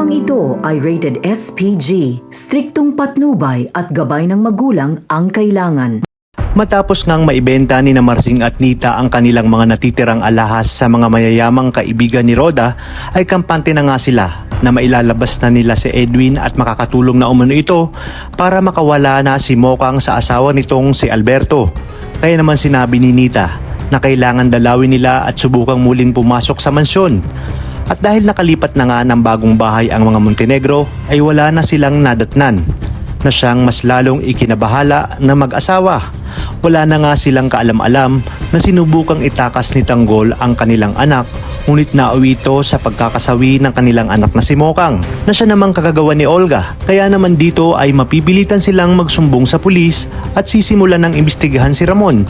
Programang ito ay rated SPG, striktong patnubay at gabay ng magulang ang kailangan. Matapos ngang maibenta ni na Marzing at Nita ang kanilang mga natitirang alahas sa mga mayayamang kaibigan ni Roda, ay kampante na nga sila na mailalabas na nila si Edwin at makakatulong na umano ito para makawala na si Mokang sa asawa nitong si Alberto. Kaya naman sinabi ni Nita na kailangan dalawin nila at subukang muling pumasok sa mansyon. At dahil nakalipat na nga ng bagong bahay ang mga Montenegro, ay wala na silang nadatnan na siyang mas lalong ikinabahala na mag-asawa. Wala na nga silang kaalam-alam na sinubukang itakas ni Tanggol ang kanilang anak, ngunit nauwi ito sa pagkakasawi ng kanilang anak na si Mokang, na siya namang kagagawa ni Olga. Kaya naman dito ay mapipilitan silang magsumbong sa pulis at sisimulan ng imbestigahan si Ramon.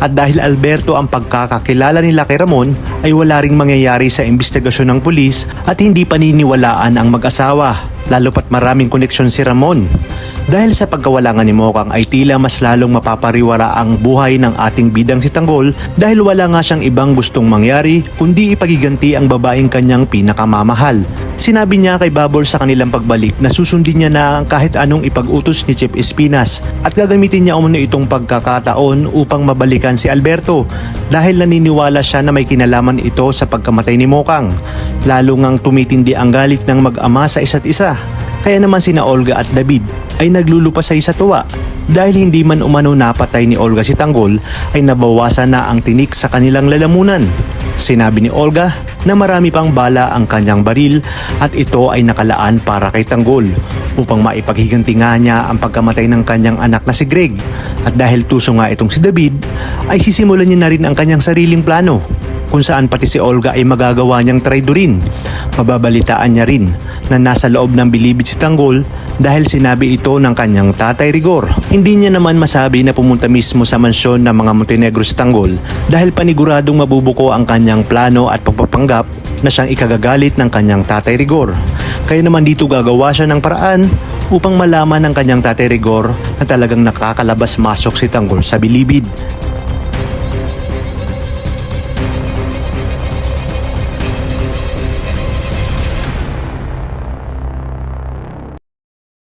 At dahil Alberto ang pagkakakilala nila kay Ramon, ay wala ring mangyayari sa imbestigasyon ng pulis at hindi paniniwalaan ang mag-asawa, lalo pat maraming koneksyon si Ramon. Dahil sa pagkawala nga ni Mokang ay tila mas lalong mapapariwara ang buhay ng ating bidang si Tanggol dahil wala nga siyang ibang gustong mangyari kundi ipagiganti ang babaeng kanyang pinakamamahal. Sinabi niya kay Babor sa kanilang pagbalik na susundin niya na kahit anong ipag-utos ni Chief Espinas at gagamitin niya umano itong pagkakataon upang mabalikan si Alberto dahil naniniwala siya na may kinalaman ito sa pagkamatay ni Mokang. Lalo ngang tumitindi ang galit ng mag-ama sa isa't isa. Kaya naman sina Olga at David ay naglulupasay sa tuwa dahil hindi man umano napatay ni Olga si Tanggol ay nabawasan na ang tinik sa kanilang lalamunan. Sinabi ni Olga na marami pang bala ang kanyang baril at ito ay nakalaan para kay Tanggol upang maipaghiganti nga niya ang pagkamatay ng kanyang anak na si Greg. At dahil tuso nga itong si David ay sisimulan niya na rin ang kanyang sariling plano kung saan pati si Olga ay magagawa niyang traidorin. Mababalitaan niya rin na nasa loob ng bilibid si Tanggol dahil sinabi ito ng kanyang tatay Rigor. Hindi niya naman masabi na pumunta mismo sa mansyon ng mga Montenegro si Tanggol dahil paniguradong mabubuko ang kanyang plano at pagpapanggap na siyang ikagagalit ng kanyang tatay Rigor. Kaya naman dito gagawa siya ng paraan upang malaman ng kanyang tatay Rigor na talagang nakakalabas-masok si Tanggol sa bilibid.